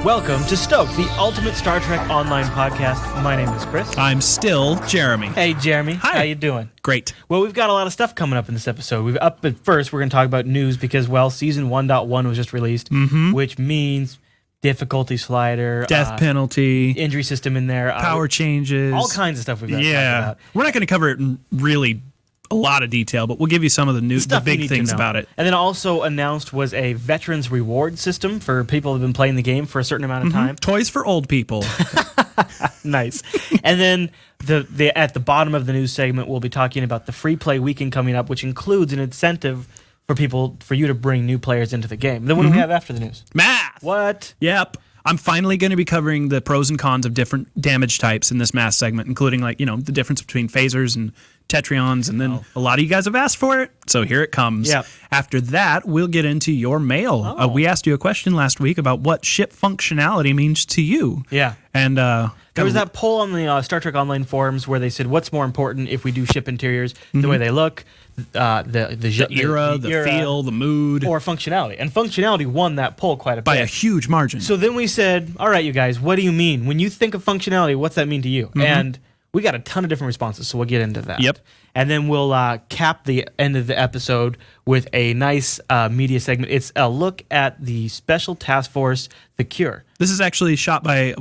Welcome to STOked, the ultimate Star Trek online podcast. My name is Chris. I'm still Jeremy. Hey, Jeremy. Hi. How you doing? Great. Well, we've got a lot of stuff coming up in this episode. But first, we're going to talk about news because, well, Season 1.1 was just released, which means difficulty slider, Death penalty, injury system in there, power changes, all kinds of stuff we've got to talk about. We're not going to cover it in really a lot of detail, but we'll give you some of the big things about it. And then also announced was a veterans reward system for people who have been playing the game for a certain amount of time. Toys for old people. Nice. And then at the bottom of the news segment, we'll be talking about the free play weekend coming up, which includes an incentive for you to bring new players into the game. Then what do we have after the news? Math. What? Yep. I'm finally going to be covering the pros and cons of different damage types in this math segment, including the difference between phasers and tetrions, and then a lot of you guys have asked for it, so here it comes. Yep. After that, we'll get into your mail. We asked you a question last week about what ship functionality means to you. Yeah. And there was that poll on the Star Trek Online forums where they said, what's more important if we do ship interiors, the way they look, the era, the feel, the mood, or functionality. And functionality won that poll quite a bit. By a huge margin. So then we said, all right, you guys, what do you mean? When you think of functionality, what's that mean to you? And we got a ton of different responses, so we'll get into that. Yep. And then we'll cap the end of the episode with a nice media segment. It's a look at the Special Task Force, The Cure. This is actually shot by...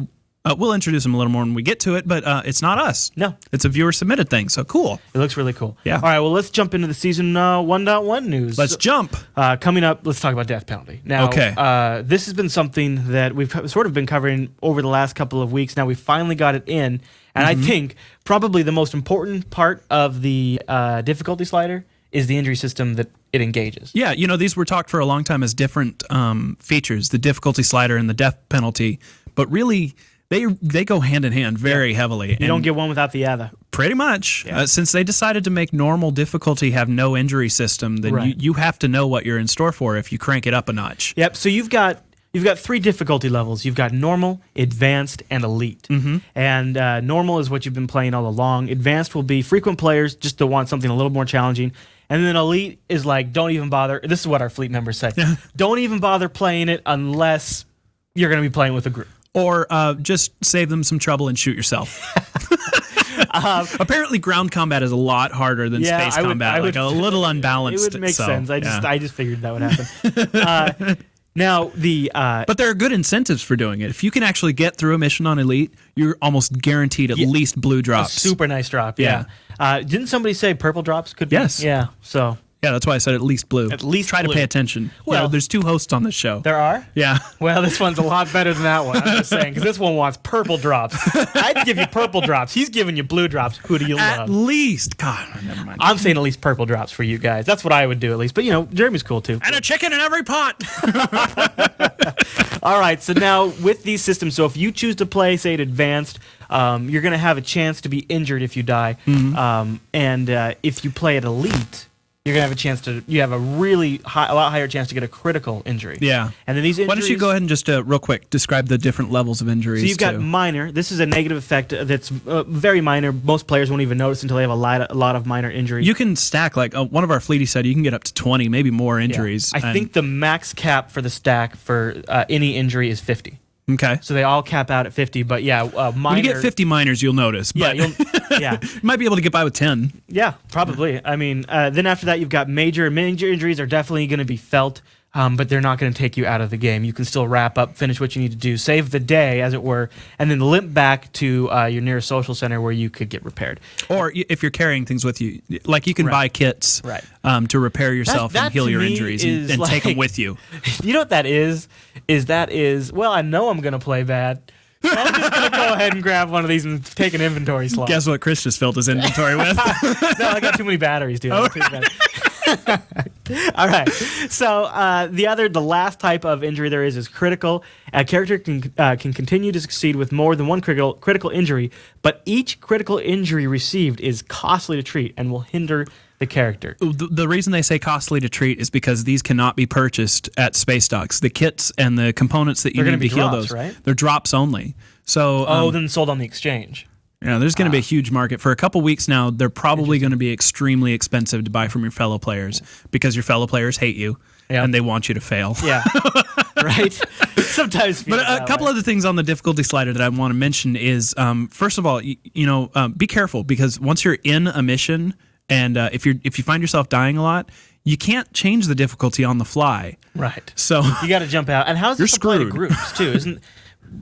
we'll introduce them a little more when we get to it, but it's not us. No. It's a viewer-submitted thing, so cool. It looks really cool. Yeah. All right, well, let's jump into the Season 1.1 news. Let's jump. Coming up, let's talk about death penalty. Now, this has been something that we've sort of been covering over the last couple of weeks. Now, we finally got it in, and I think probably the most important part of the difficulty slider is the injury system that it engages. Yeah, these were talked for a long time as different features, the difficulty slider and the death penalty, but really... They go hand in hand very heavily. You don't get one without the other. Pretty much. Yeah. Since they decided to make normal difficulty have no injury system, then you have to know what you're in store for if you crank it up a notch. Yep, so you've got three difficulty levels. You've got normal, advanced, and elite. And normal is what you've been playing all along. Advanced will be frequent players just to want something a little more challenging. And then elite is like, don't even bother. This is what our fleet members say. Don't even bother playing it unless you're going to be playing with a group. Or just save them some trouble and shoot yourself. Apparently, ground combat is a lot harder than space combat. A little unbalanced. It would make sense. I just figured that would happen. Now but there are good incentives for doing it. If you can actually get through a mission on Elite, you're almost guaranteed at least blue drops. A super nice drop. Yeah. Didn't somebody say purple drops could be? Yes. Yeah. So. Yeah, that's why I said at least blue. At least try blue. to pay attention. Well, there's two hosts on this show. There are? Yeah. Well, this one's a lot better than that one. I'm just saying, because this one wants purple drops. I'd give you purple drops. He's giving you blue drops. Who do you love? At least. God, never mind. I'm saying at least purple drops for you guys. That's what I would do at least. But, Jeremy's cool too. And a chicken in every pot. All right, so now with these systems, so if you choose to play, say, at advanced, you're going to have a chance to be injured if you die. And if you play at elite... you're going to have a chance you have a lot higher chance to get a critical injury. Yeah. And then these injuries... Why don't you go ahead and just real quick describe the different levels of injuries? So you've got minor. This is a negative effect that's very minor. Most players won't even notice until they have a lot of minor injuries. You can stack, like one of our fleeties said, you can get up to 20, maybe more injuries. Yeah. I think the max cap for the stack for any injury is 50. Okay. So they all cap out at 50, but minor... When you get 50 minors, you'll notice. But you might be able to get by with 10. Yeah, probably. I mean, then after that, you've got major injuries are definitely going to be felt, but they're not going to take you out of the game. You can still wrap up, finish what you need to do, save the day, as it were, and then limp back to your nearest social center where you could get repaired. Or if you're carrying things with you, like you can buy kits to repair yourself and heal your injuries and take them with you. You know what that is? Well, I know I'm going to play bad. So I'm just going to go ahead and grab one of these and take an inventory slot. Guess what Chris just filled his inventory with? No, I got too many batteries, dude. All right. So the last type of injury there is critical. A character can continue to succeed with more than one critical injury, but each critical injury received is costly to treat and will hinder the character. The reason they say costly to treat is because these cannot be purchased at space docks. The kits and the components that you need to heal those, right? They're drops only. So then sold on the exchange. Yeah, there's going to be a huge market. For a couple weeks now, they're probably going to be extremely expensive to buy from your fellow players because your fellow players hate you and they want you to fail. Yeah. right? Sometimes. But a couple other things on the difficulty slider that I want to mention is, first of all, be careful, because once you're in a mission, and if you find yourself dying a lot, you can't change the difficulty on the fly. Right. So you got to jump out. And how's this apply to groups too?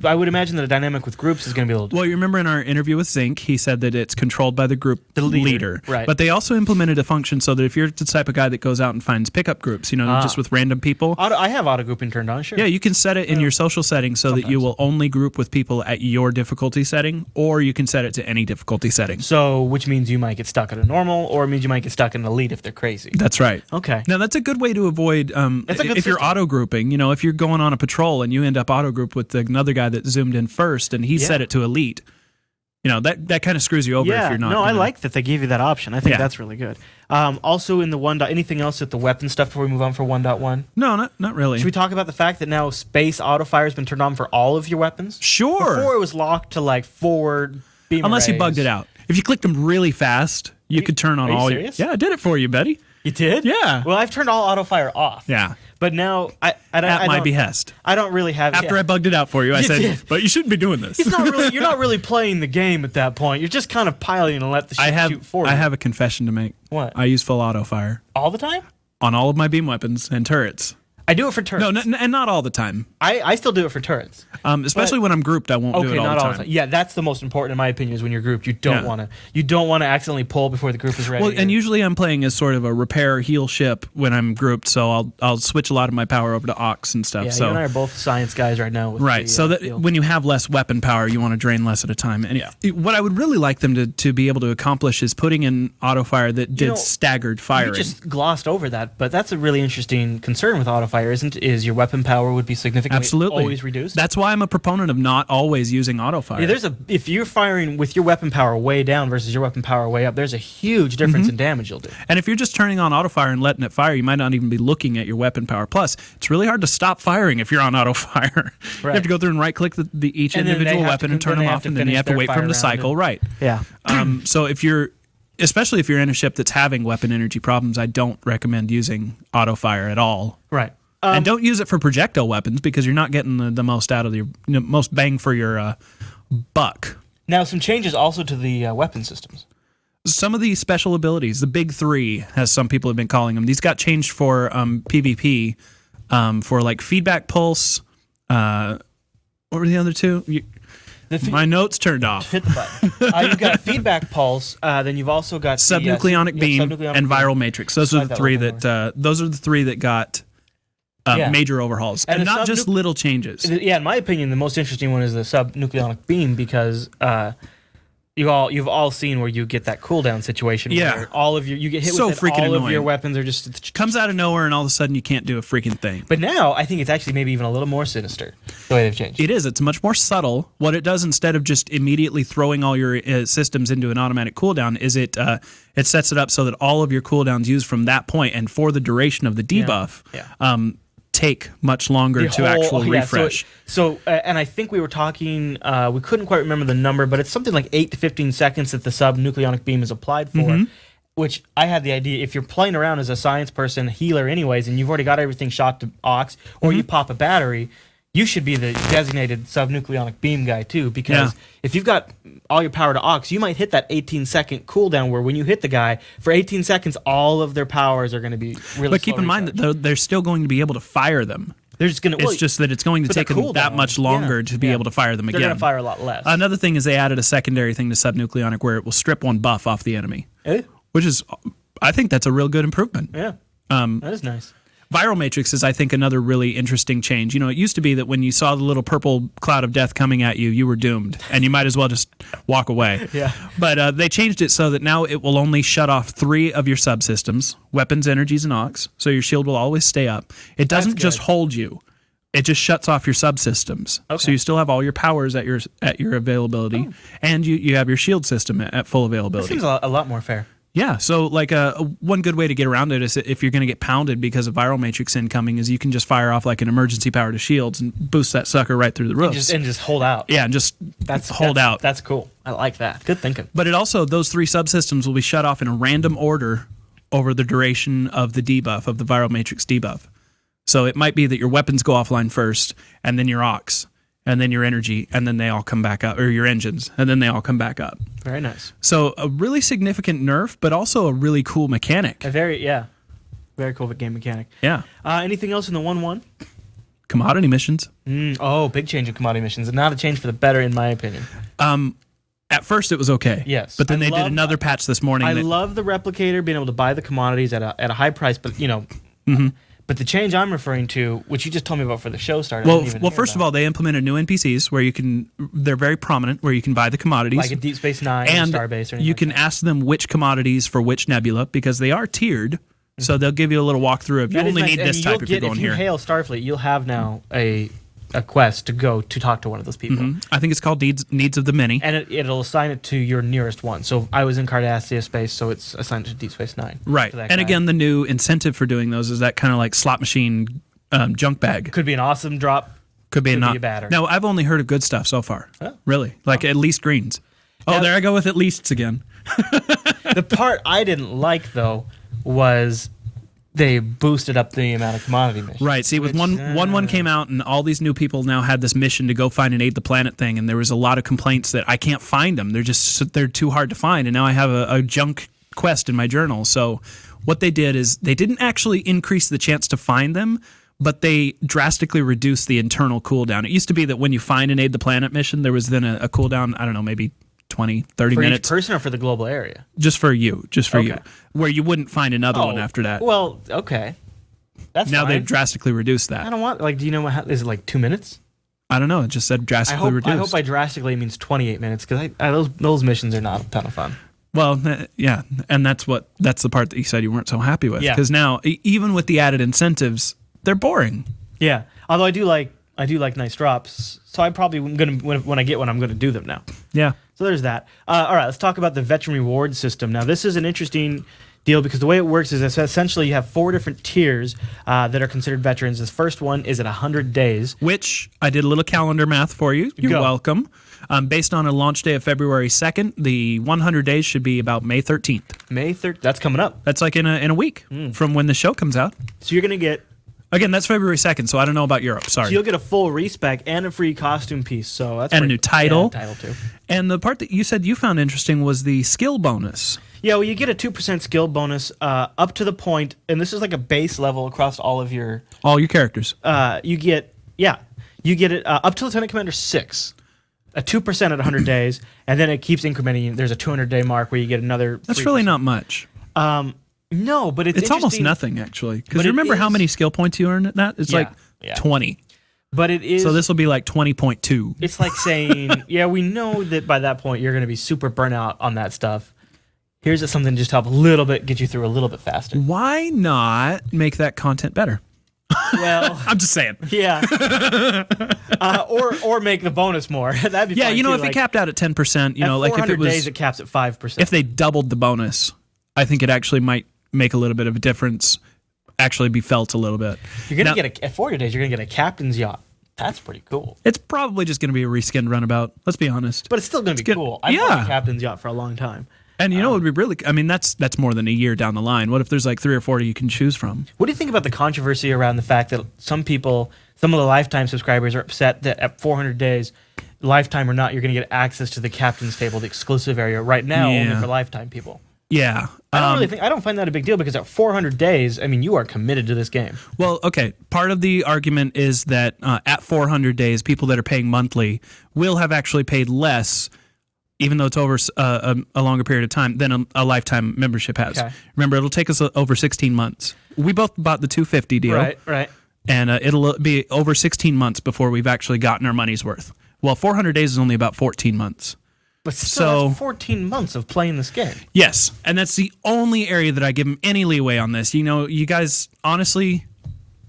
I would imagine that a dynamic with groups is going to be a little. Well, you remember in our interview with Zinc, he said that it's controlled by the group leader. Right. But they also implemented a function so that if you're the type of guy that goes out and finds pickup groups, just with random people. I have auto grouping turned on, sure. Yeah, you can set it in your social settings so that you will only group with people at your difficulty setting, or you can set it to any difficulty setting. So, which means you might get stuck at a normal, or it means you might get stuck in an elite if they're crazy. That's right. Okay. Now, that's a good way to avoid, if you're auto grouping, if you're going on a patrol and you end up auto grouped with another guy that zoomed in first and he set it to elite, that kind of screws you over if you're not. No, I like that they gave you that option. I think that's really good. Also in the anything else at the weapon stuff before we move on for 1.1? No, not really. Should we talk about the fact that now space auto fire has been turned on for all of your weapons? Sure. Before it was locked to like forward beam Unless arrays. you bugged it out. If you clicked them really fast, you could turn on all your. Yeah, I did it for you, buddy. You did? Yeah. Well, I've turned all auto fire off. Yeah. But now at my behest. I don't really have. After I bugged it out for you, I said, "But you shouldn't be doing this." It's not really. You're not really playing the game at that point. You're just kind of piloting and let the shit shoot forward. I have a confession to make. What? I use full auto fire all the time on all of my beam weapons and turrets. I do it for turrets. No, and not all the time. I still do it for turrets. Especially when I'm grouped, I won't do it all the time. Yeah, that's the most important in my opinion. Is when you're grouped, you don't want to accidentally pull before the group is ready. Well, and usually I'm playing as sort of a repair heal ship when I'm grouped, so I'll switch a lot of my power over to Aux and stuff. Yeah, so you and I are both science guys right now. Right, so that when you have less weapon power, you want to drain less at a time. And what I would really like them to be able to accomplish is putting in auto fire that did staggered firing. You just glossed over that, but that's a really interesting concern with auto fire, is your weapon power would be significantly always reduced. That's why I'm a proponent of not always using auto fire. Yeah, if you're firing with your weapon power way down versus your weapon power way up, there's a huge difference in damage you'll do. And if you're just turning on auto fire and letting it fire, you might not even be looking at your weapon power. Plus, it's really hard to stop firing if you're on auto fire. Right. You have to go through and right click each individual weapon and turn them off, and then you have to wait for them to cycle. Right. Yeah. So especially if you're in a ship that's having weapon energy problems, I don't recommend using auto fire at all. Right. And don't use it for projectile weapons because you're not getting the most out of most bang for your buck. Now, some changes also to the weapon systems. Some of these special abilities, the big three, as some people have been calling them, these got changed for PvP, for like feedback pulse. What were the other two? My notes turned off. Hit the button. You've got feedback pulse. Then you've also got subnucleonic beam and viral matrix. Those are the three that got major overhauls, and not just little changes. Yeah, in my opinion, the most interesting one is the subnucleonic beam because you've all seen where you get that cooldown situation. Where all of you get hit with it, all of your weapons are just comes out of nowhere, and all of a sudden you can't do a freaking thing. But now I think it's actually maybe even a little more sinister the way they've changed. It is. It's much more subtle. What it does instead of just immediately throwing all your systems into an automatic cooldown is it sets it up so that all of your cooldowns used from that point and for the duration of the debuff. Take much longer to actually refresh. And I think we were talking, we couldn't quite remember the number, but it's something like 8 to 15 seconds that the subnucleonic beam is applied for, which I had the idea, if you're playing around as a science person, healer anyways, and you've already got everything shot to Aux, or you pop a battery, you should be the designated subnucleonic beam guy too, because if you've got all your power to Aux, you might hit that 18-second cooldown where when you hit the guy, for 18 seconds, all of their powers are going to be really But keep in mind that they're still going to be able to fire them. They're just going to. It's just that it's going to take them that much longer to be able to fire them again. They're going to fire a lot less. Another thing is they added a secondary thing to subnucleonic where it will strip one buff off the enemy, which is, I think that's a real good improvement. Yeah, that is nice. Viral matrix is, I think, another really interesting change. It used to be that when you saw the little purple cloud of death coming at you, you were doomed, and you might as well just walk away. But they changed it so that now it will only shut off 3 of your subsystems, weapons, energies, and Aux, so your shield will always stay up. It doesn't just hold you. It just shuts off your subsystems. So you still have all your powers at your availability, and you have your shield system at full availability. That seems a lot more fair. Yeah, so like one good way to get around it is if you're going to get pounded because of viral matrix incoming is you can just fire off like an emergency power to shields and boost that sucker right through the roof. And just hold out. Yeah, and just hold out. That's cool. I like that. Good thinking. But it also, those 3 subsystems will be shut off in a random order over the duration of the debuff, of the viral matrix debuff. So it might be that your weapons go offline first, and then your aux, and then your energy, and then they all come back up, or your engines, and then they all come back up. Very nice. So a really significant nerf, but also a really cool mechanic. Very cool game mechanic. Yeah. Anything else in the 1.1? Commodity missions. Big change in commodity missions, and not a change for the better, in my opinion. At first, it was okay. Yes, but then they did another patch this morning. I love the replicator being able to buy the commodities at a high price, but But the change I'm referring to, which you just told me about for the show started. Well, first of all, they implemented new NPCs where they're very prominent, where you can buy the commodities. Like a Deep Space Nine and or Starbase or anything. You can ask them which commodities for which nebula, because they are tiered. So they'll give you a little walkthrough of, you only need this type if you're going here. If you hail Starfleet, you'll have now a quest to go to talk to one of those people. I think it's called Needs of the Many. And it'll assign it to your nearest one. So I was in Cardassia Space, so it's assigned to Deep Space Nine. Right. And again, the new incentive for doing those is that kind of like slot machine junk bag. Could be an awesome drop. Could be a batter. No, I've only heard of good stuff so far. Oh. Really. Like at least greens. Oh, there I go with at leasts again. The part I didn't like, though, was they boosted up the amount of commodity missions. Right. See, with 1.1 came out, and all these new people now had this mission to go find and aid the planet thing, and there was a lot of complaints that I can't find them. They're too hard to find, and now I have a junk quest in my journal. So what they did is they didn't actually increase the chance to find them, but they drastically reduced the internal cooldown. It used to be that when you find an aid the planet mission, there was then a cooldown, I don't know, maybe 20, 30 minutes. For each person or for the global area? Just for you. Where you wouldn't find another one after that. Well, okay. That's now fine. they've drastically reduced that. I don't want, do you know is it like 2 minutes? I don't know. It just said drastically reduced. I hope by drastically means 28 minutes, because those missions are not a ton of fun. Well, yeah, and that's the part that you said you weren't so happy with. Because now, even with the added incentives, they're boring. Yeah, although I do like nice drops, so I probably when I get one, I'm gonna do them now. Yeah. So there's that. All right, let's talk about the veteran reward system. Now, this is an interesting deal because the way it works is essentially you have 4 different tiers that are considered veterans. This first one is at 100 days. Which, I did a little calendar math for you. You're welcome. Based on a launch day of February 2nd, the 100 days should be about May 13th. May 13th? That's coming up. That's like in a week from when the show comes out. So you're going to get... Again, that's February 2nd, so I don't know about Europe. Sorry. So you'll get a full respec and a free costume piece. So that's and a new title. Yeah, title too. And the part that you said you found interesting was the skill bonus. Yeah, well, you get a 2% skill bonus up to the point, and this is like a base level across all your characters. You get it up to Lieutenant Commander 6. A 2% at 100 days, and then it keeps incrementing. There's a 200-day mark where you get another. That's 3%. really not much. No, but it's almost nothing, actually. Because remember how many skill points you earn at that? It's like 20. But it is. So this will be like 20.2. It's like saying, yeah, we know that by that point you're going to be super burnt out on that stuff. Here's something to just help a little bit, get you through a little bit faster. Why not make that content better? Well, I'm just saying. Yeah. Or make the bonus more. That'd be fine if too. it capped out at 10%, like if it was days, it caps at 5%. If they doubled the bonus, I think it actually might make a little bit of a difference. Actually, be felt a little bit. You're gonna get at 40 days. You're gonna get a captain's yacht. That's pretty cool. It's probably just gonna be a reskinned runabout. Let's be honest. But it's still gonna be cool. I've wanted a captain's yacht for a long time. And it would be really. I mean, that's more than a year down the line. What if there's like 3 or 4 you can choose from? What do you think about the controversy around the fact that some of the lifetime subscribers are upset that at 400 days, lifetime or not, you're going to get access to the captain's table, the exclusive area right now only for lifetime people? Yeah. I don't find that a big deal because at 400 days, I mean, you are committed to this game. Well, okay. Part of the argument is that at 400 days, people that are paying monthly will have actually paid less, even though it's over a longer period of time than a lifetime membership has. Okay. Remember, it'll take us over 16 months. We both bought the $250 deal. Right. And it'll be over 16 months before we've actually gotten our money's worth. Well, 400 days is only about 14 months. But still, that's 14 months of playing this game. Yes, and that's the only area that I give them any leeway on this. You guys, honestly,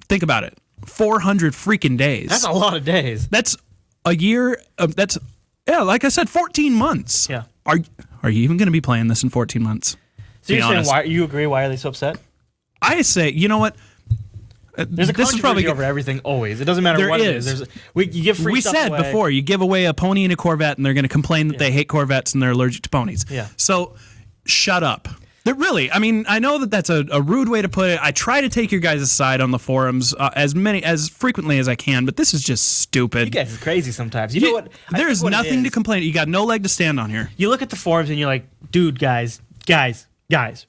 think about it. 400 freaking days. That's a lot of days. That's a year. Like I said, 14 months. Yeah. Are you even going to be playing this in 14 months? So you're saying, why you agree? Why are they so upset? I say, you know what? There's a controversy over everything always. It doesn't matter what it is. You give free stuff away. We said before, you give away a pony and a Corvette, and they're going to complain that they hate Corvettes and they're allergic to ponies. Yeah. So, shut up. Really, I mean, I know that that's a rude way to put it. I try to take your guys' side on the forums as frequently as I can, but this is just stupid. You guys are crazy sometimes. You know what? There's nothing to complain. You got no leg to stand on here. You look at the forums and you're like, dude, guys,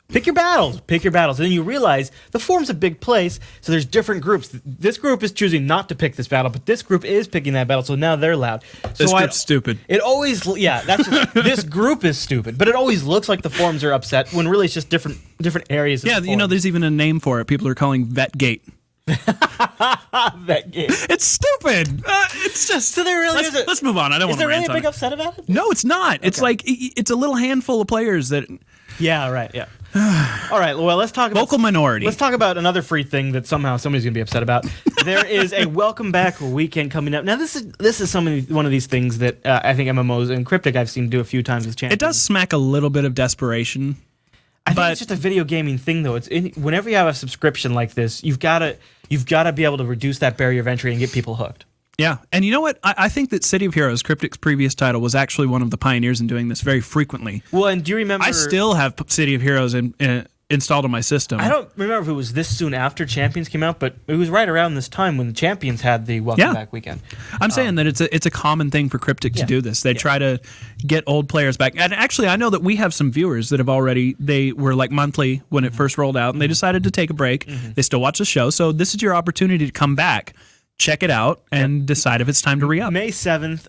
pick your battles. And then you realize the forum's a big place, so there's different groups. This group is choosing not to pick this battle, but this group is picking that battle, so now they're loud. This group's stupid. It always, that's just, this group is stupid, but it always looks like the forums are upset when really it's just different areas of the forum. You know, there's even a name for it. People are calling Vetgate. Vetgate. It's stupid. It's just. So there really is. Let's move on. I don't want to rant on it. Is there really a big upset about it? No, it's not. Okay. It's like it's a little handful of players that. Yeah. Right. Yeah. All right. Well, let's talk about vocal minority. Let's talk about another free thing that somehow somebody's going to be upset about. There is a welcome back weekend coming up. Now, this is one of these things that I think MMOs and Cryptic I've seen do a few times with Champions. It does smack a little bit of desperation. I think it's just a video gaming thing, though. Whenever you have a subscription like this, you've got to be able to reduce that barrier of entry and get people hooked. Yeah, and you know what? I think that City of Heroes, Cryptic's previous title, was actually one of the pioneers in doing this very frequently. Well, and do you remember? I still have City of Heroes installed on my system. I don't remember if it was this soon after Champions came out, but it was right around this time when Champions had the welcome back weekend. I'm saying that it's a common thing for Cryptic to do this. They try to get old players back. And actually, I know that we have some viewers that have they were like monthly when it first rolled out, and they decided to take a break. They still watch the show, so this is your opportunity to come back. Check it out and decide if it's time to re-up. May 7th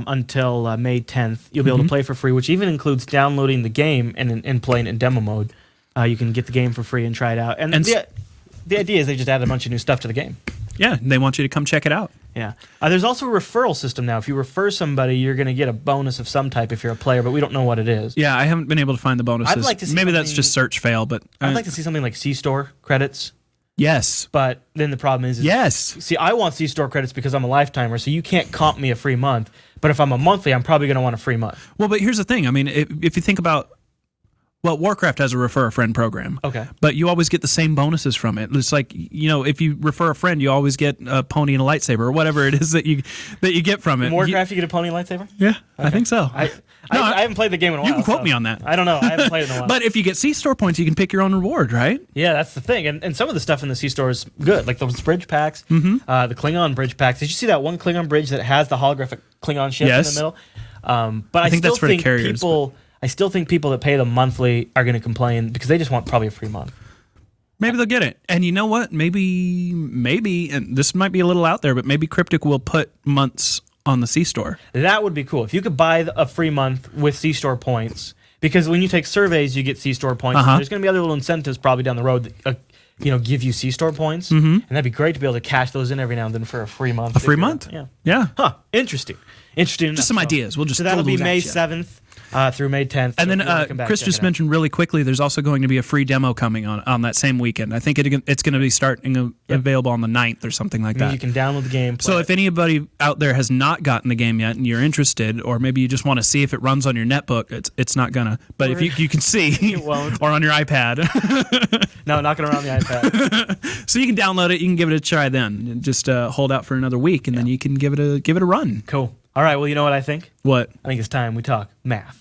until May 10th, you'll be able to play for free, which even includes downloading the game and playing it in demo mode. You can get the game for free and try it out. And the idea is they just added a bunch of new stuff to the game. Yeah, they want you to come check it out. Yeah. There's also a referral system now. If you refer somebody, you're going to get a bonus of some type if you're a player, but we don't know what it is. Yeah, I haven't been able to find the bonuses. I'd like to see Maybe that's just search fail, but I'd like to see something like C-Store credits. Yes. But then the problem is yes. See, I want C-Store credits because I'm a lifetimer, so you can't comp me a free month. But if I'm a monthly, I'm probably going to want a free month. Well, but here's the thing. I mean, if you think about, well, Warcraft has a refer a friend program. Okay. But you always get the same bonuses from it. It's like, if you refer a friend, you always get a pony and a lightsaber or whatever it is that you get from it. In Warcraft, you get a pony and lightsaber? Yeah, okay. I think so. I haven't played the game in a while. You can quote me on that. I don't know. I haven't played it in a while. But if you get C-Store points, you can pick your own reward, right? Yeah, that's the thing. And some of the stuff in the C-Store is good, like those bridge packs, the Klingon bridge packs. Did you see that one Klingon bridge that has the holographic Klingon ship in the middle? But I think that's for the carriers. I still think people that pay them monthly are going to complain because they just want probably a free month. Maybe they'll get it. And you know what? Maybe, and this might be a little out there, but maybe Cryptic will put months on the C-Store. That would be cool. If you could buy a free month with C-Store points, because when you take surveys, you get C-Store points. There's going to be other little incentives probably down the road that give you C-Store points. And that'd be great to be able to cash those in every now and then for a free month. A free month? Yeah. Huh. Interesting. Just some ideas. We'll just so that'll be May 7th. Through May 10th. And then Chris just mentioned really quickly, there's also going to be a free demo coming on that same weekend. I think it's going to be starting available on the 9th or something like that. You can download the game. So if anybody out there has not gotten the game yet and you're interested, or maybe you just want to see if it runs on your netbook, it's not going to. But if you can see, it won't. Or on your iPad. No, not going to run on the iPad. So you can download it. You can give it a try then. And just hold out for another week, and then you can give it a run. Cool. All right. Well, you know what I think? What? I think it's time we talk math.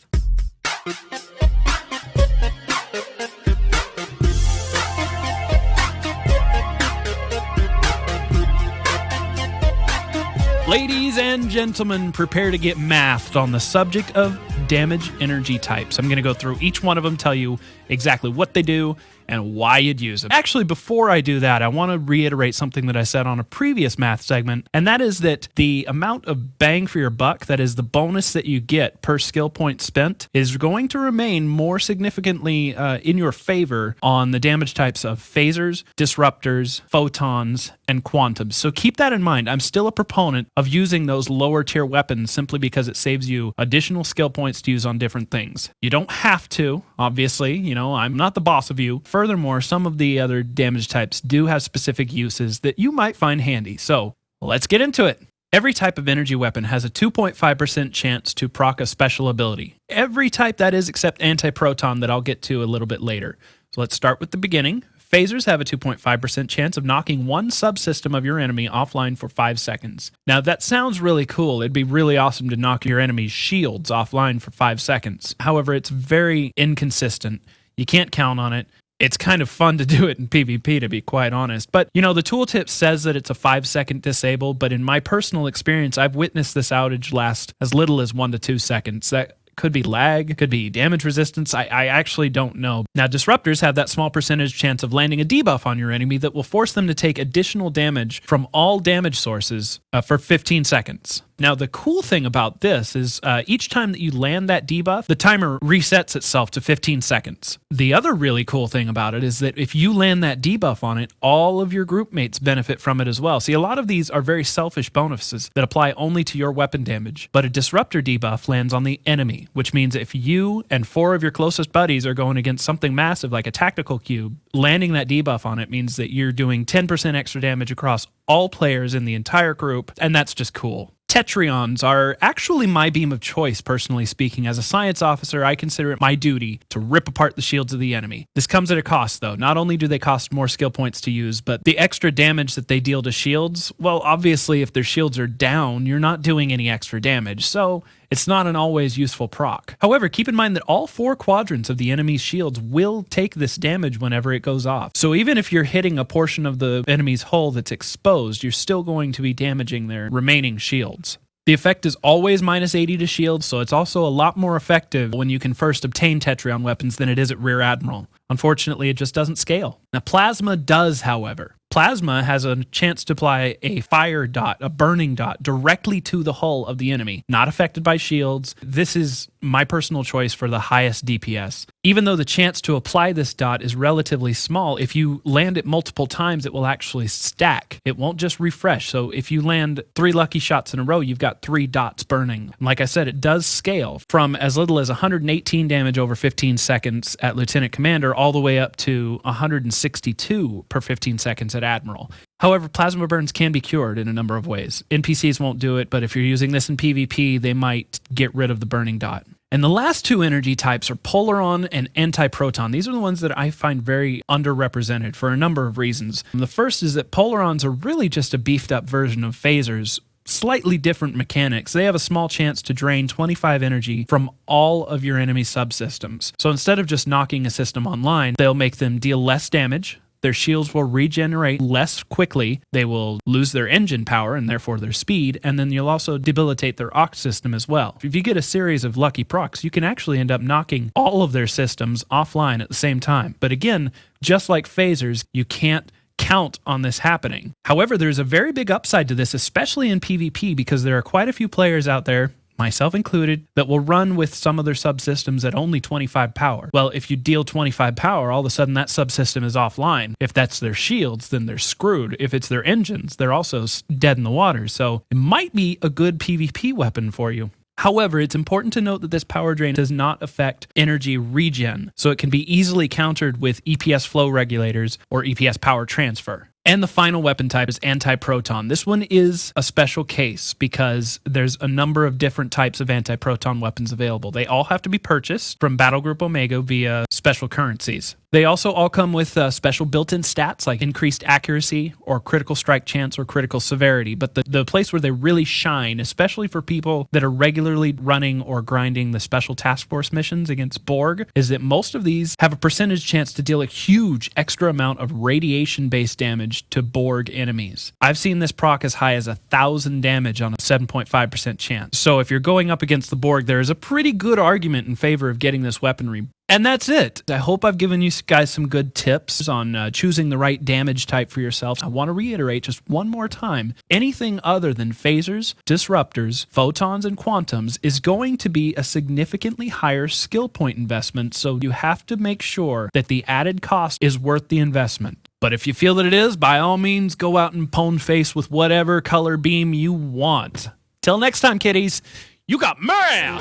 Ladies and gentlemen, prepare to get mathed on the subject of damage energy types. I'm going to go through each one of them, tell you exactly what they do and why you'd use them. Actually, before I do that, I want to reiterate something that I said on a previous math segment, and that is that the amount of bang for your buck, that is the bonus that you get per skill point spent, is going to remain more significantly in your favor on the damage types of phasers, disruptors, photons, and quantums. So keep that in mind. I'm still a proponent of using those lower tier weapons simply because it saves you additional skill points to use on different things. You don't have to, obviously. I'm not the boss of you. Furthermore, some of the other damage types do have specific uses that you might find handy. So let's get into it. Every type of energy weapon has a 2.5% chance to proc a special ability. Every type, that is, except Antiproton, that I'll get to a little bit later. So let's start with the beginning. Phasers have a 2.5% chance of knocking one subsystem of your enemy offline for 5 seconds. Now, that sounds really cool. It'd be really awesome to knock your enemy's shields offline for 5 seconds. However, it's very inconsistent. You can't count on it. It's kind of fun to do it in PvP, to be quite honest. But, the tooltip says that it's a 5-second disable, but in my personal experience, I've witnessed this outage last as little as 1 to 2 seconds. That could be lag, could be damage resistance. I actually don't know. Now, disruptors have that small percentage chance of landing a debuff on your enemy that will force them to take additional damage from all damage sources for 15 seconds. Now, the cool thing about this is each time that you land that debuff, the timer resets itself to 15 seconds. The other really cool thing about it is that if you land that debuff on it, all of your group mates benefit from it as well. See, a lot of these are very selfish bonuses that apply only to your weapon damage, but a disruptor debuff lands on the enemy, which means if you and 4 of your closest buddies are going against something massive like a tactical cube, landing that debuff on it means that you're doing 10% extra damage across all players in the entire group, and that's just cool. Tetrions are actually my beam of choice, personally speaking. As a science officer, I consider it my duty to rip apart the shields of the enemy. This comes at a cost, though. Not only do they cost more skill points to use, but the extra damage that they deal to shields, well, obviously, if their shields are down, you're not doing any extra damage, so it's not an always useful proc. However, keep in mind that all 4 quadrants of the enemy's shields will take this damage whenever it goes off. So even if you're hitting a portion of the enemy's hull that's exposed, you're still going to be damaging their remaining shields. The effect is always minus 80 to shields, so it's also a lot more effective when you can first obtain Tetrion weapons than it is at Rear Admiral. Unfortunately, it just doesn't scale. Now, Plasma does, however. Plasma has a chance to apply a fire dot, a burning dot, directly to the hull of the enemy, not affected by shields. This is my personal choice for the highest DPS. Even though the chance to apply this dot is relatively small, if you land it multiple times, it will actually stack. It won't just refresh. So if you land 3 lucky shots in a row, you've got 3 dots burning. And like I said, it does scale from as little as 118 damage over 15 seconds at Lieutenant Commander all the way up to 162 per 15 seconds at Admiral. However, plasma burns can be cured in a number of ways. NPCs won't do it, but if you're using this in PvP, they might get rid of the burning dot. And the last 2 energy types are Polaron and Antiproton. These are the ones that I find very underrepresented for a number of reasons. The first is that Polarons are really just a beefed up version of phasers. Slightly different mechanics. They have a small chance to drain 25 energy from all of your enemy subsystems. So instead of just knocking a system online, they'll make them deal less damage. Their shields will regenerate less quickly. They will lose their engine power and therefore their speed, and then you'll also debilitate their Oct system as well. If you get a series of lucky procs, you can actually end up knocking all of their systems offline at the same time. But again, just like phasers, you can't count on this happening. However, there's a very big upside to this, especially in PvP, because there are quite a few players out there, myself included, that will run with some of their subsystems at only 25 power. Well, if you deal 25 power, all of a sudden that subsystem is offline. If that's their shields, then they're screwed. If it's their engines, they're also dead in the water. So it might be a good PvP weapon for you. However, it's important to note that this power drain does not affect energy regen, so it can be easily countered with EPS flow regulators or EPS power transfer. And the final weapon type is Antiproton. This one is a special case because there's a number of different types of Antiproton weapons available. They all have to be purchased from Battle Group Omega via special currencies. They also all come with special built-in stats like increased accuracy or critical strike chance or critical severity. But the place where they really shine, especially for people that are regularly running or grinding the special task force missions against Borg, is that most of these have a percentage chance to deal a huge extra amount of radiation-based damage to Borg enemies. I've seen this proc as high as 1,000 damage on a 7.5% chance. So if you're going up against the Borg, there is a pretty good argument in favor of getting this weaponry. And that's it. I hope I've given you guys some good tips on choosing the right damage type for yourself. I want to reiterate just one more time, anything other than phasers, disruptors, photons, and quantums is going to be a significantly higher skill point investment, so you have to make sure that the added cost is worth the investment. But if you feel that it is, by all means, go out and pwn face with whatever color beam you want. Till next time, kiddies, you got mail!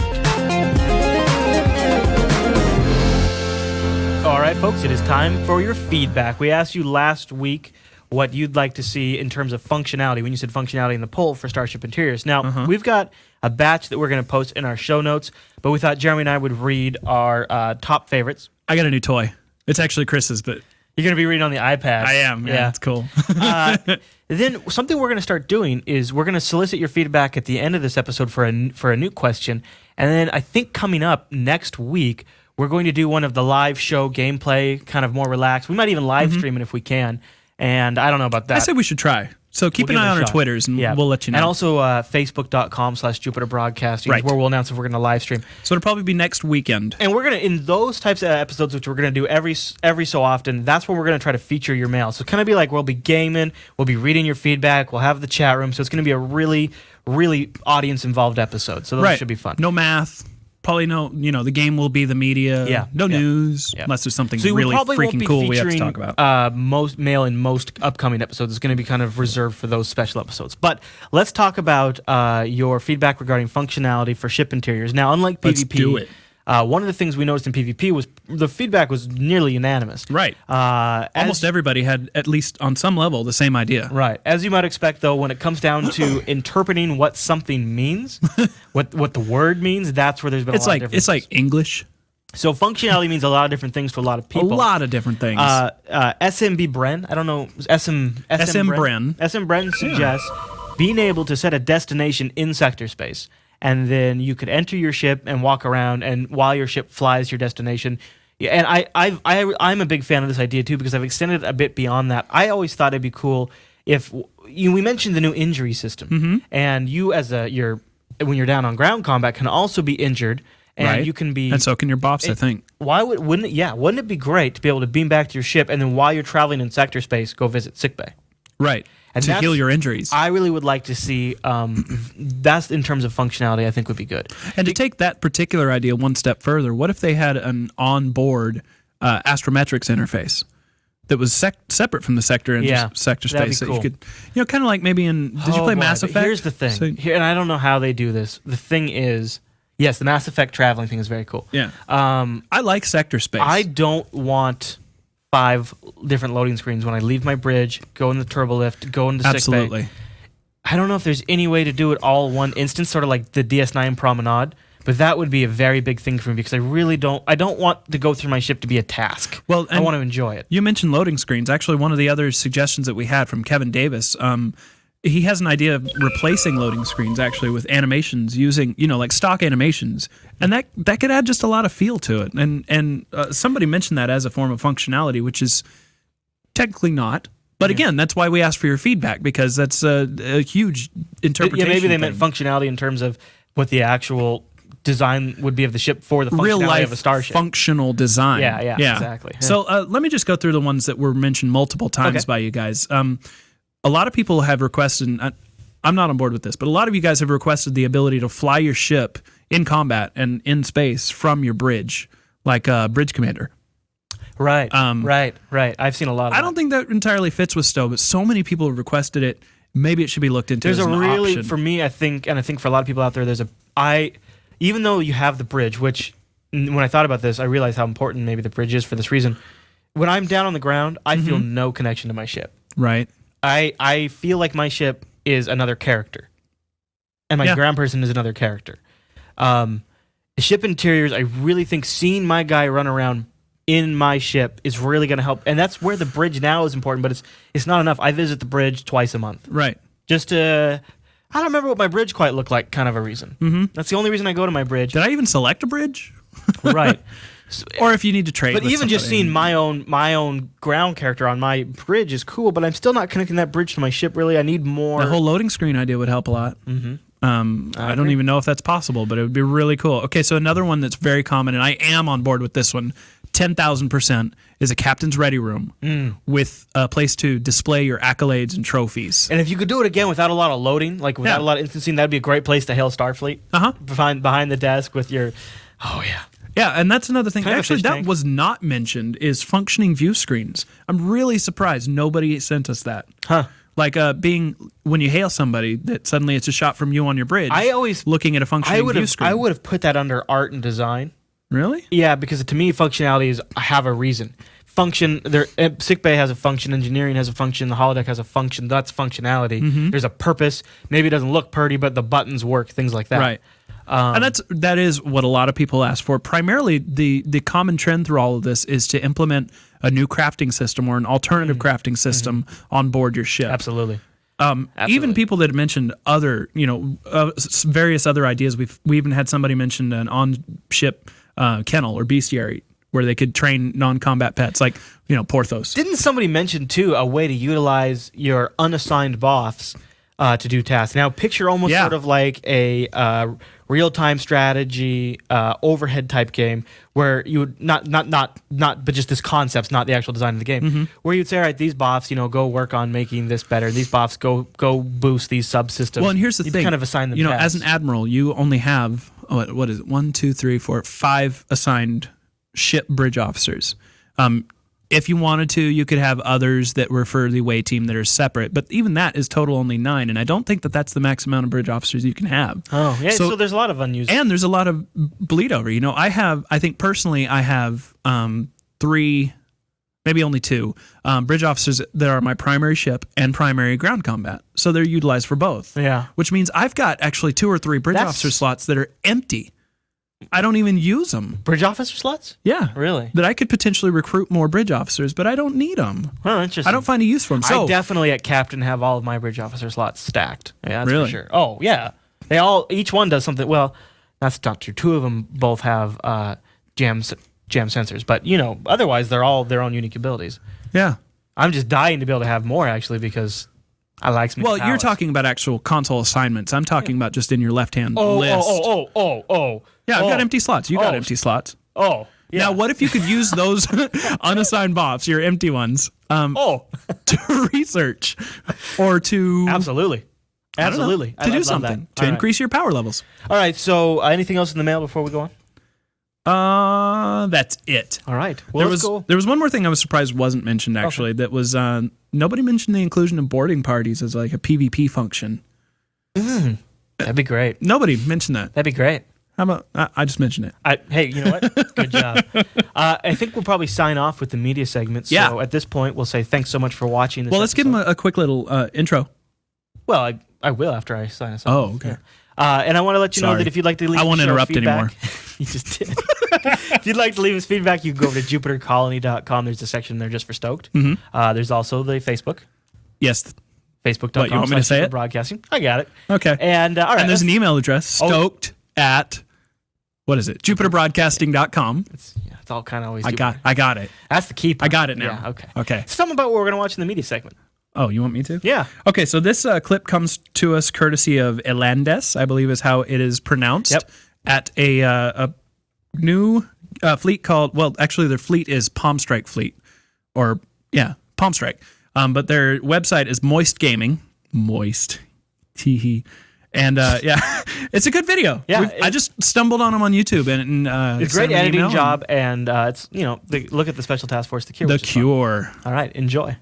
All right, folks, it is time for your feedback. We asked you last week what you'd like to see in terms of functionality, when you said functionality in the poll for Starship Interiors. Now, we've got a batch that we're going to post in our show notes, but we thought Jeremy and I would read our top favorites. I got a new toy. It's actually Chris's, but... You're going to be reading on the iPad. I am, yeah. It's cool. Then something we're going to start doing is we're going to solicit your feedback at the end of this episode for a new question, and then I think coming up next week, We're going to do one of the live show gameplay, kind of more relaxed. We might even live stream it if we can. And I don't know about that. I say we should try. So keep an eye on our Twitters, and we'll let you know. And also facebook.com/Jupiter Broadcasting, where we'll announce if we're going to live stream. So it'll probably be next weekend. And we're going to, in those types of episodes, which we're going to do every so often, that's where we're going to try to feature your mail. So it's kind of be like we'll be gaming, we'll be reading your feedback, we'll have the chat room. So it's going to be a really, really audience-involved episode. So those should be fun. No math. Probably the game will be the media. No news, unless there's something really freaking cool we have to talk about. Most mail in most upcoming episodes is going to be kind of reserved for those special episodes. But let's talk about your feedback regarding functionality for ship interiors. Now, unlike PvP, let's do it. One of the things we noticed in PvP was the feedback was nearly unanimous. Right. Almost everybody had, at least on some level, the same idea. Right. As you might expect, though, when it comes down to interpreting what something means, what the word means, that's where there's been a lot of differences. It's like English. So functionality means a lot of different things to a lot of people. A lot of different things. SMB Bren, I don't know, SM Bren suggests being able to set a destination in sector space. And then you could enter your ship and walk around, and while your ship flies to your destination. And I'm a big fan of this idea too, because I've extended it a bit beyond that. I always thought it'd be cool if we mentioned the new injury system, and you when you're down on ground combat can also be injured, and you can be, and so can your bops. I think. Wouldn't it be great to be able to beam back to your ship, and then while you're traveling in sector space, go visit sickbay? Right. And to heal your injuries. I really would like to see, that's in terms of functionality, I think would be good. And to take that particular idea one step further, what if they had an onboard astrometrics interface that was separate from the sector and just sector space? That'd be cool. You could, kind of like maybe did you play Mass Effect? Here's the thing, and I don't know how they do this. The thing is, yes, the Mass Effect traveling thing is very cool. Yeah. I like sector space. I don't want 5 different loading screens when I leave my bridge, go in the turbo lift, go into Absolutely. sickbay. I don't know if there's any way to do it all one instance, sort of like the DS9 Promenade, but that would be a very big thing for me because I don't want to go through my ship to be a task. Well, I want to enjoy it. You mentioned loading screens. Actually, one of the other suggestions that we had from Kevin Davis, he has an idea of replacing loading screens actually with animations using, like stock animations. And that could add just a lot of feel to it. And somebody mentioned that as a form of functionality, which is technically not. But again, that's why we asked for your feedback, because that's a huge interpretation. Maybe they meant functionality in terms of what the actual design would be of the ship for the functionality real life of a starship. Functional design. Yeah, exactly. Yeah. So let me just go through the ones that were mentioned multiple times by you guys. A lot of people have requested, and I'm not on board with this, but a lot of you guys have requested the ability to fly your ship in combat and in space from your bridge, like Bridge Commander. Right. I've seen a lot of I don't think that entirely fits with STO, but so many people have requested it. Maybe it should be looked into as an option. For me, I think for a lot of people out there, even though you have the bridge, which when I thought about this, I realized how important maybe the bridge is for this reason. When I'm down on the ground, I feel no connection to my ship. Right. I feel like my ship is another character, and my ground person is another character. Ship interiors, I really think seeing my guy run around in my ship is really going to help, and that's where the bridge now is important. But it's not enough. I visit the bridge twice a month, right? Just to I don't remember what my bridge quite looked like. Kind of a reason. That's the only reason I go to my bridge. Did I even select a bridge? Right. Or if you need to trade. But even just seeing my own ground character on my bridge is cool, but I'm still not connecting that bridge to my ship, really. I need more. The whole loading screen idea would help a lot. I don't even know if that's possible, but it would be really cool. Okay, so another one that's very common, and I am on board with this one, 10,000%, is a captain's ready room with a place to display your accolades and trophies. And if you could do it again without a lot of loading, like without a lot of instancing, that'd be a great place to hail Starfleet. Behind the desk with your... Oh, yeah. Yeah, and that's another thing. Actually, that was not mentioned, is functioning view screens. I'm really surprised nobody sent us that. Like being, when you hail somebody, that suddenly it's a shot from you on your bridge. I always... Looking at a functioning view screen. I would have put that under art and design. Really? Yeah, because to me, functionality is have a reason. Sickbay has a function, engineering has a function, the holodeck has a function. That's functionality. There's a purpose. Maybe it doesn't look pretty, but the buttons work, things like that. Right. And that is what a lot of people ask for. Primarily, the common trend through all of this is to implement a new crafting system or an alternative crafting system on board your ship. Absolutely. Even people that mentioned other, various other ideas. We even had somebody mention an on-ship kennel or bestiary where they could train non-combat pets like, Porthos. Didn't somebody mention, too, a way to utilize your unassigned buffs to do tasks? Now, picture almost sort of like a real-time strategy overhead type game where you would but just this concepts, not the actual design of the game, where you'd say, all right, these buffs, go work on making this better. These buffs go boost these subsystems. Well, and here's the thing. Kind of assign them tasks. As an admiral, you only have, what is it, 1, 2, 3, 4, 5 assigned ship bridge officers. If you wanted to, you could have others that were for the away team that are separate, but even that is total only 9, and I don't think that that's the max amount of bridge officers you can have. Oh, yeah, so there's a lot of unused. And there's a lot of bleed over. I think personally I have 3, maybe only 2, bridge officers that are my primary ship and primary ground combat, so they're utilized for both. Yeah. Which means I've got actually 2 or 3 bridge officer slots that are empty. I don't even use them. Bridge officer slots? Yeah. Really? That I could potentially recruit more bridge officers, but I don't need them. Oh, interesting. I don't find a use for them. So, I definitely at Captain have all of my bridge officer slots stacked. Yeah, that's really? for sure. Oh, yeah. Each one does something. Well, that's not true. 2 of them both have jam sensors, but otherwise they're all their own unique abilities. Yeah. I'm just dying to be able to have more actually because I like some. Well, you're talking about actual console assignments. I'm talking about just in your left-hand list. Yeah, I've got empty slots. You got empty slots. Oh, yeah. Now, what if you could use those unassigned buffs, your empty ones, to research or to absolutely to do something to increase your power levels? All right. So, anything else in the mail before we go on? That's it. All right. Well, there was one more thing I was surprised wasn't mentioned actually. That was nobody mentioned the inclusion of boarding parties as like a PvP function. That'd be great. Nobody mentioned that. That'd be great. How about I just mentioned it? Hey, you know what? Good job. I think we'll probably sign off with the media segment. So at this point, we'll say thanks so much for watching this. Well, let's give them a quick little intro. Well, I will after I sign us off. Oh, okay. And I want to let you know that if you'd like to leave I won't interrupt feedback, anymore. You just did. If you'd like to leave us feedback, you can go over to jupitercolony.com. There's a section there just for Stoked. There's also the Facebook. Yes. Facebook.com. You want me to say it? Broadcasting. I got it. Okay. And all right. And there's an email address, stoked at, what is it? jupiterbroadcasting.com. It's all kind of always. I got it. That's the key part. I got it now. Yeah, Okay. Tell them about what we're going to watch in the media segment. Oh, you want me to? Yeah. Okay, so this clip comes to us courtesy of Elandes, I believe is how it is pronounced. Yep. At a new fleet called, well, actually their fleet is Palm Strike Fleet. Palm Strike. But their website is Moist Gaming. Moist. Teehee. And it's a good video. Yeah, I just stumbled on them on YouTube and it's a great editing job, and it's look at the Special Task Force, The Cure. The Cure. All right, enjoy.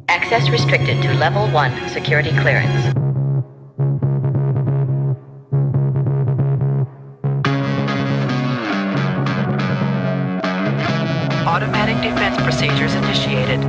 Access restricted to Level 1 security clearance. Automatic defense procedures initiated.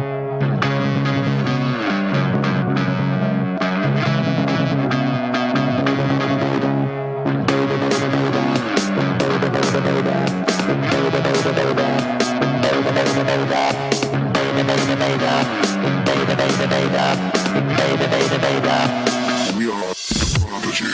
We are Prodigy.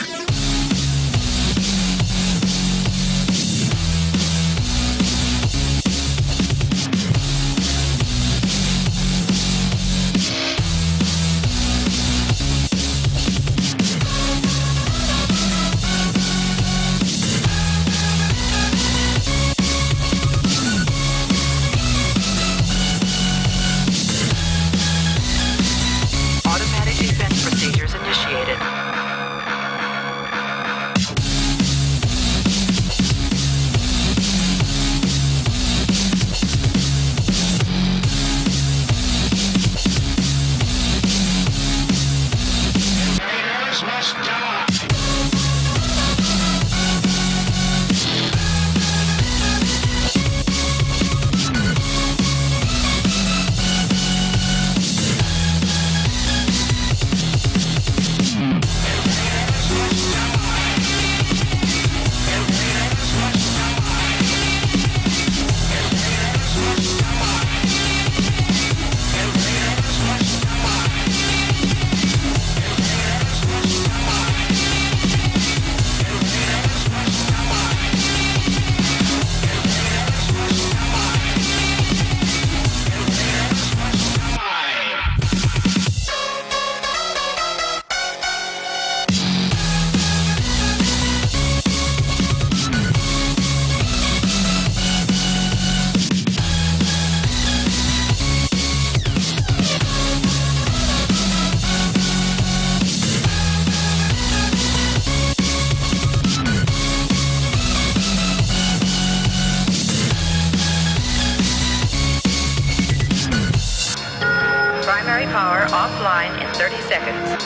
power offline in 30 seconds.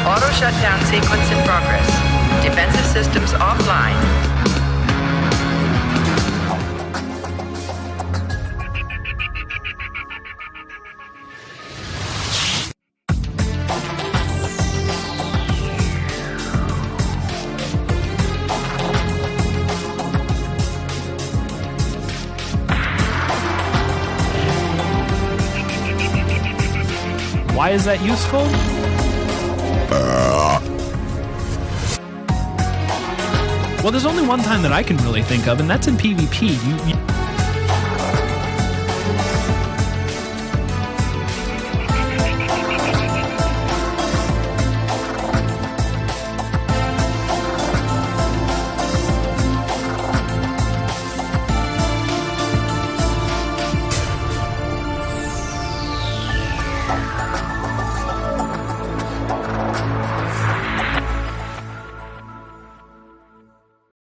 Auto shutdown sequence in progress. Defensive systems offline. Why is that useful? Well, there's only one time that I can really think of, and that's in PvP.